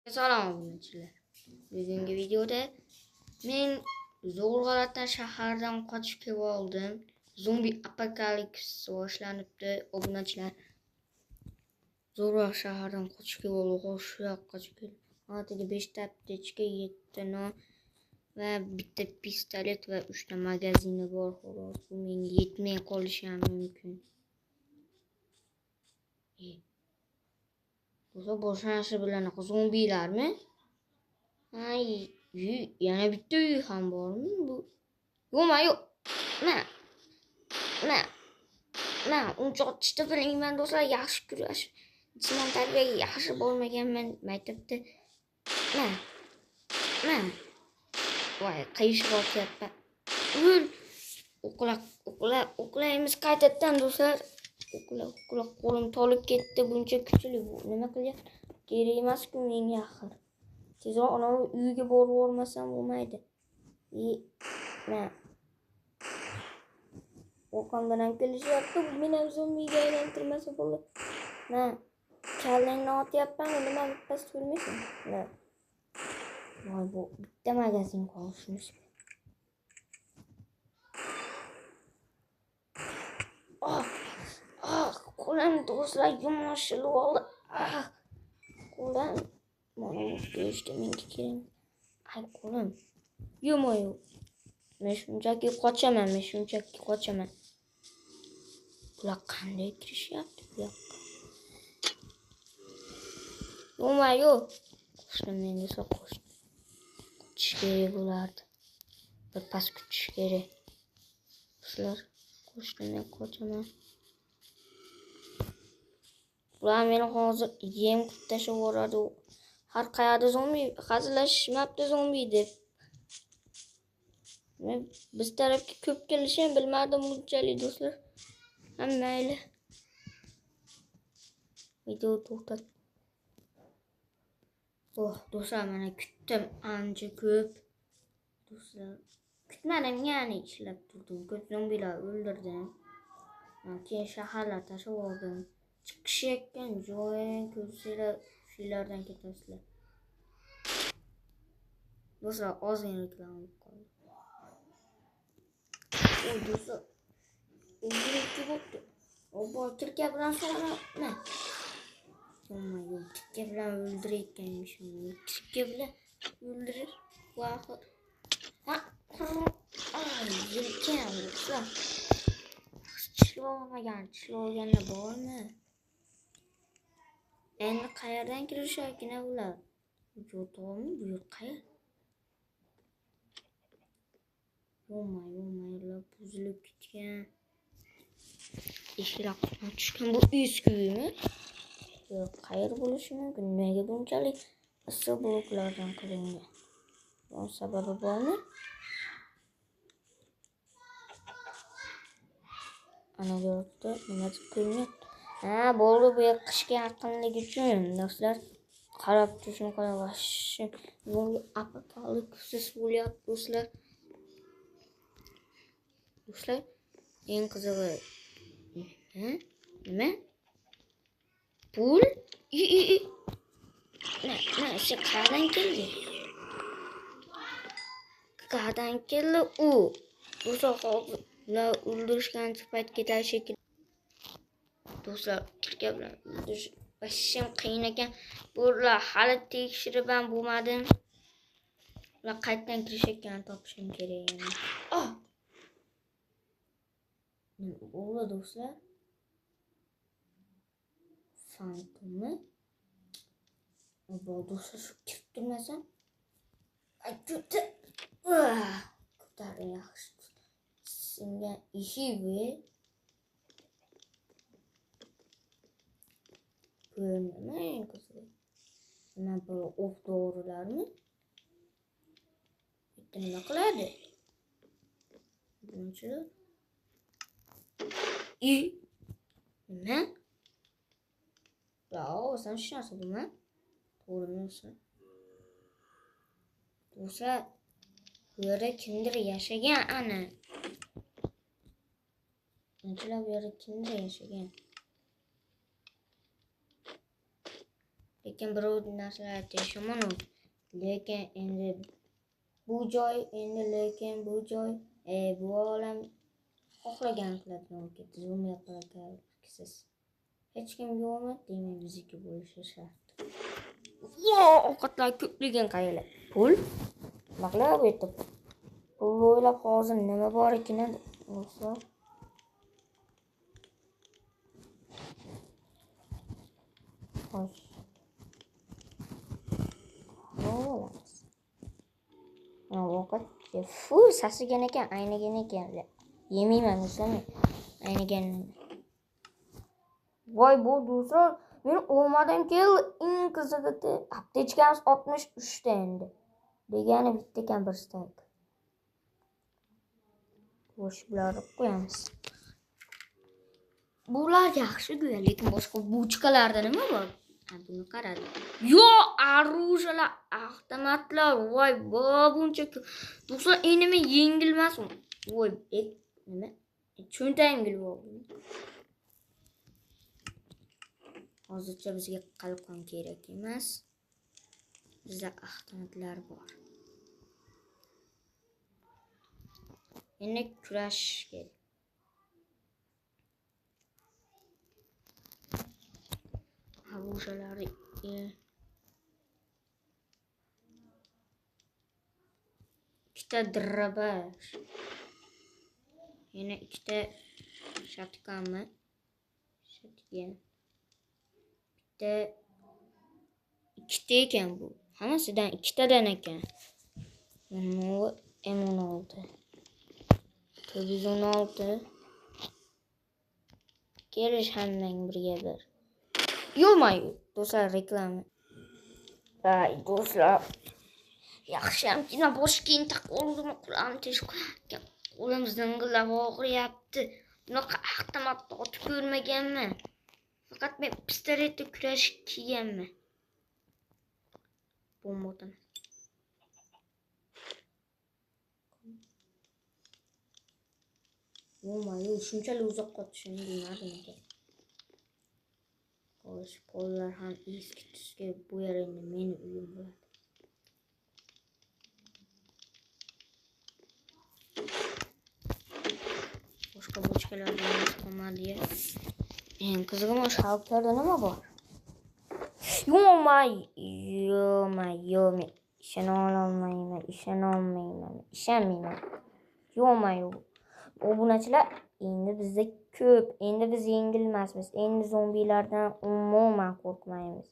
Salom obunachilar. Bugungi videoda men Zo'rg'alatan shahardan qochib kelib oldim. Zombi apokalips boshlanibdi obunachilar. Zo'rg'alatan shahardan qochib kelib oldim. Shu yoqqa qochib keldim. Ortiga 5 ta aptechka, 7 ta non va bitta pistolet va 3 ta magazini bor xolos. Bu menga yetmay qolishi ham mumkin. Bu boshlanishi bilan zombilarmi? Ay, yana bitta uy ham bormi bu? Yo'q. Men uncha otishni bilmayman do'stlar, yaxshi kurash. Jismon tarbiyaga yaxshi bo'lmaganman maktabda. Voy, qayishib otyapman. O'qlaymiz qaytadan do'stlar. O'qla, qo'lim tolib ketdi, buncha kuchli bu. Nima qilyapti? Kerak emas-ku menga axir. Tezroq ana uyga borib olmasam bo'lmaydi. Orqamdan ham kelishyapti. Meni ham zombiga aylantirmasa bo'ladi. Kallangni otyapman, nima bittas ko'rmaysan? Voy, bu bitta magazin qolishimiz. Qo'lim do'stlar yumashib oldi. Qo'lim mana go'shti menga kerak. Ay, qo'lim. Yo'q. Men shunchaki qochaman. Bular qanday kirishyapti bu yoqqa? Yo'q. Qo'shnim menga so'qish. Kutish kerak bo'lardi. Bir pas kutish kerak. Sizlar qo'shnimdan qochaman. Ular meni hozir yem tashlab yuboradi. Har qayerda zombi hazillashmabdi zombi deb. Men biz tarafga ko'p kelishi ham bilmadim bunchalik do'stlar. Mayli. Video to'xtat. Do'stlar, mana kutdim ancha ko'p. Do'stlar, kutmadim, ya'ni ishlab turdim. Ko'p zombilar o'ldirdim. Keyin shaharlar tashlab oldim. Chiqishayotgan joyini ko'rsanglar, shulardan ketasizlar. Do'stlar, ozgina reklama qoldi. Do'stlar, o'ldirib bo'pti. Kirka bilan so'rama. Kirka bilan o'ldirayotganmishim. Kirka bilan o'ldirir. Vaqt. Yelkan do'stlar. Tishlaganda bormi? Endi qayerdan kirishayotgan ular? Yo'qmi? Bu yoq qayer? Yo'q, buzilib ketgan. Eshiklar qulab tushgan. Bu eskimi? Yo'q, qayer bo'lishi mumkin? Nega bunchalik issiq bloklardan qilingan? Bunun sababi bormi? Ana yo'qda nimadir ko'rinyapti. Bo'ldi, bu qishga yaqinligi uchun do'stlar. Qarab turishim qaravashi. Bu apokalipsis bo'lyapti do'stlar. Do'stlar, eng qizig'i nima? Pul? Shu qayerdan keldi? Qayerdan keldi u? Do'stlar, ular o'ldirishgan paytga tashakil. Do'stlar, kirka bilan o'ldirish vashim qiyin ekan. Bular hali tekshirib ham bo'lmadim. Ular qayerdan kirishayotganini topishim kerak yana. O'g'li do'stlar. Fantommi? Bu do'stlar shu kirib turmasam. Ko'tar yaxshi. Senga ishi bu. Ko'rmayman qizlar. Nima bu o'q dorilarmi? Nima qiladi? Bunchilar. Nima? Sen shu narsa bilma. To'g'rimi? Do'stlar, bu yerda kimdir yashagan ana. Bunchilar bu yerda kimdir yashagan. lekin birov narsalar aytishamon. Lekin endi bu joy, bu olam xohlagan qiladigan ketdi. Zo'may qilasiz. Hech kim yo'qmi? Demak, bizniki bo'lishi shart. Ovqatlar ko'pligiga qaraylar. Pul mag'lub etib. Pul o'ylab hozir nima bor ekan do'stlar? Xo'sh. Bo'lamiz. Ovqat sasigan ekan, aynigan ekan. Yemayman do'stlar. Aynigan. Voy bu do'stlar, men olmadan keldi. Eng qizig'i aptechkamiz 63 ta endi. Degani bitta ekan bir stak. Xo'sh, bularni qo'yamiz. Bular yaxshi-ku, lekin boshqa buchkalarda nima bor? Buni qaradi. Yo, оружиялар, avtomatlar, voy, buncha. Do'stlar, endi men yengilmasman. Voy, nima? Cho'ntagim bilib oldim. Hozircha bizga qalqon kerak emas. Bizda avtomatlar bor. Endi kurash kerak. Orужиялari ikkita dirabash. Yana ikkita shatkami? Shatgan. Ikkita ekan bu. Hammasidan ikkitadan ekan. Mana M16. 416. Kelish hammang birga bir. Yo'q, do'stlar, reklama. Ay, do'stlar. Yaxshiyamkina boshkent qo'limni qulam teshib qo'lim zing'illab og'riyapti. Bunaqa avtomatni otib ko'rmaganman. Faqat men pistoletda kurash kiyganman. Bo'lmadim. Yo'q, shunchalik uzoqqa otishni bilmadim. Xo'sh, qo'llar ham eski tusga bo'yar endi meni uyim bo'ladi. Boshqa bochkalar qolmadi. Eng qizig'i mana shavklarda nima bor? Yo'q, men ishonmayman. Yo'q. Obunachilar endi bizda ko'p. Endi biz yengilmasmiz. Endi zombilardan umuman qo'rqmaymiz.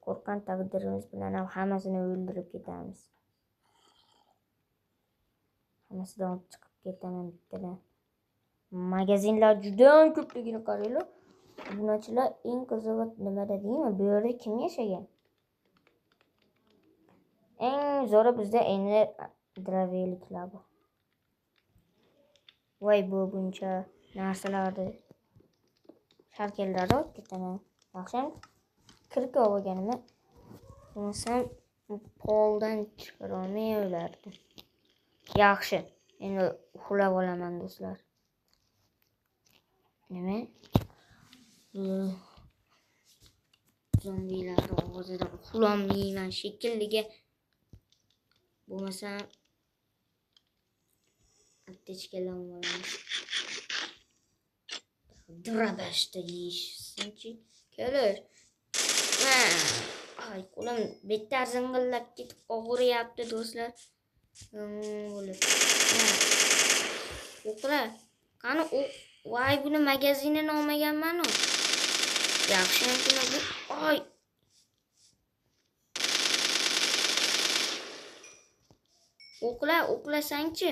Qo'rqqan taqdirimiz bilan ham hammasini o'ldirib ketamiz. Hammasidan chiqib ketaman bittadan. Magazinlar juda ko'pligini qaranglar. Obunachilar eng qizig'i nimada deymi? Bu yerda kim yashagan? Eng zo'ri bizda endi draveliklar bor. Voy, bu buncha narsalarni sharkellarni olib ketaman. Yaxshim, kirib olganimni bo'lmasam poldan chiqara olmay o'lardim. Yaxshi, endi uxlab olaman do'stlar. Nima? Zombilar ovozidan uxlolmayman shekilliga. Bo'lmasam aptechkalar olamiz. Dirabashda yeyishsinchi. Kelar. Ay, qo'lim betar zing'illab ketib og'riyapti do'stlar. O'qla. Qani voy, buni magazinini olmaganman-ku. Yaxshiyamkina bu. Ay. O'qlasangchi.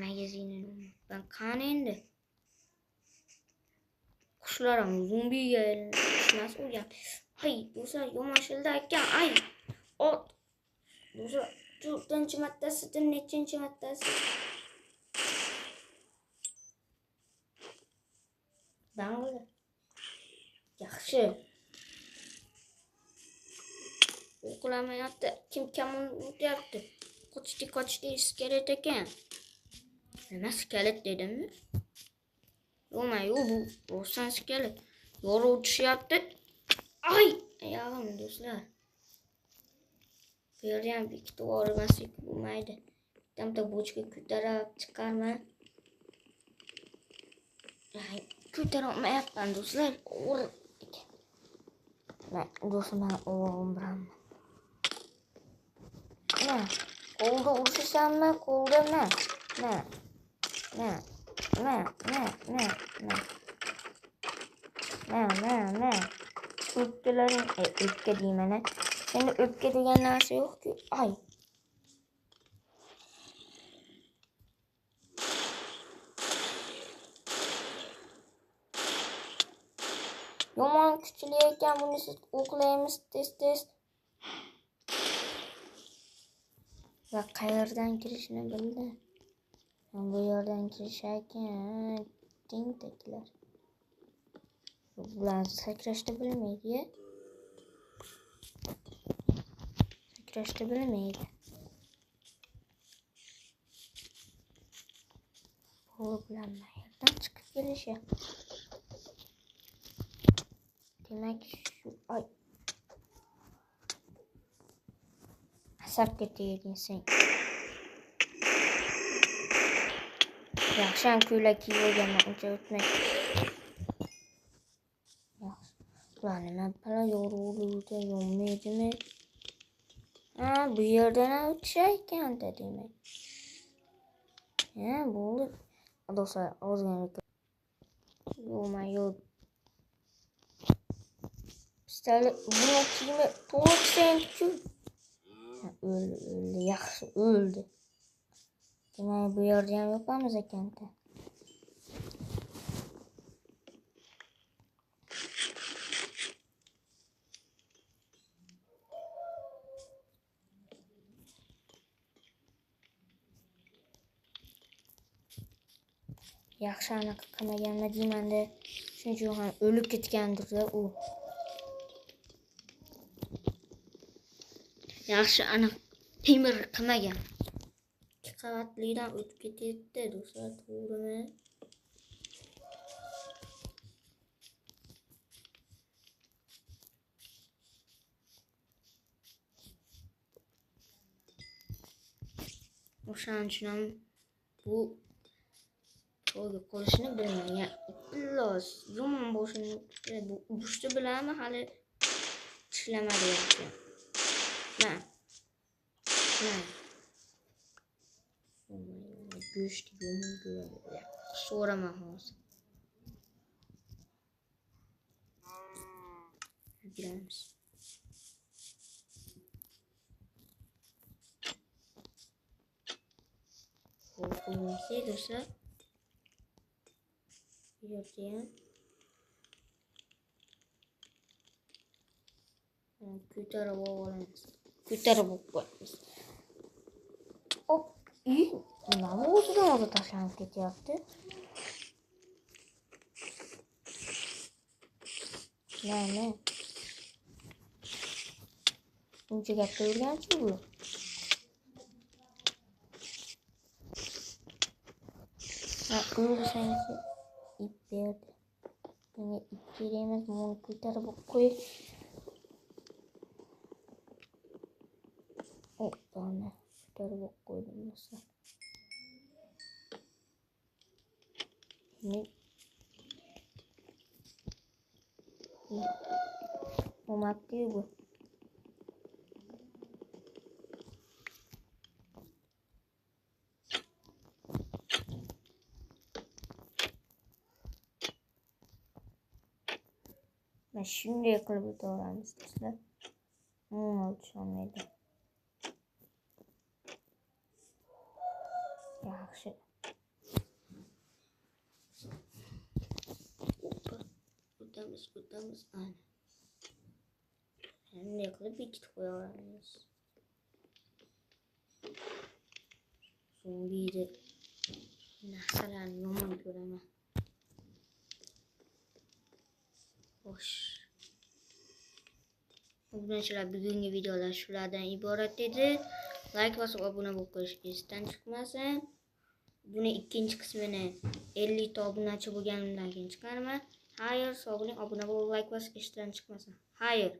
Magazinini. Ben qani endi. Qushlar ham zombiga aylanishmas o'gan. Ay, do'stlar, yomashildi ekan. Ay. Ot. Do'stlar, 4-martasi, nechinchi martasi? Dang'ili. Yaxshi. O'qilamayapti. Kim o'tyapti? Qochdi, iskelet ekan. Nima iskelet dedimmi? Yo'q, bu rostdan iskelet. Yo'l o'tishyapti. Ay! Ayağım do'stlar. Bu yerda ham ikkita o'rmaslik bo'lmaydi. Bitta bochka ko'tarib chiqarma. Ko'tara olmayapman do'stlar. Do'stlar o'g'lim bilan. Ne? Qo'lda urishasanmi? Qo'lda ne? O'pkalaring, o'pka deyman. Endi o'pka degan narsa yo'q-ku. Ay. Yomon kuchli ekan, buni siz o'qlaymiz tez. Va qayerdan kirishni bildi. Bu yerdan kirish ekan. Tentaklar. Bular sakrashni bilmaydi. Bu bilan yerdan chiqib kelishi. Demak shu ay. Asabga tegding sen. Yaxshi ko'ylak kiyib olganman, uncha o'tmay. Bular nima balo yorug'likda yonmaydimi? Bu yerdan o'tish ekan-da demak. Bo'ldi. Do'stlar, ozgina yo'q. Pistolet buni kiyimi to'liq senchu. O'ldi, yaxshi o'ldi. Demak, bu yerda ham yopamiz ekan-da. Yaxshi anaqa qilmaganmi deyman-da. Shuning uchun ham o'lib ketgandir-da u. Yaxshi anaqa temir qilmagan. 2 qavatlidan o'tib ketdi do'stlar, to'g'rimi? O'shaning uchun ham bu qo'lga qo'yishni bilmagan. Illos yomon boshini bu urushni bilaman, hali ishlamadi yaxshi. Mana. Go'sht yomon ko'radi. So'rama hozir. Yuguramiz. Qo'ymaslik do'stlar. Yo'qyan. Ko'tarib olamiz. Ko'tarib qo'yamiz. Hop, nima o'zidan tashlanib ketyapti? Mana. Buncha gapga o'rganchi bu? O'lsanchi ip berdi. Menga ip kerak emas, buni ko'tarib qo'y. Bana ko'tarib qo'ydim do'stlar. Bo'lmabdi bu. Mana shunday qilib o'tamiz do'stlar. Tushunmaydi. Yaxshi. O'tamiz. Ana. Shunday qilib bekitib qo'yamiz. Zombiyni narsalarni yomon ko'raman. Xo'sh. Obunachilar, bugungi videolar shulardan iborat edi. Like bosib obuna bo'lib qo'yish esdan chiqmasin. Buni ikkinchi qismini 50 ta obunachi bo'lganimdan keyin chiqaraman. Hayır, sog' bo'ling, obuna bo'lib like bosib esdan chiqmasin. Hayır.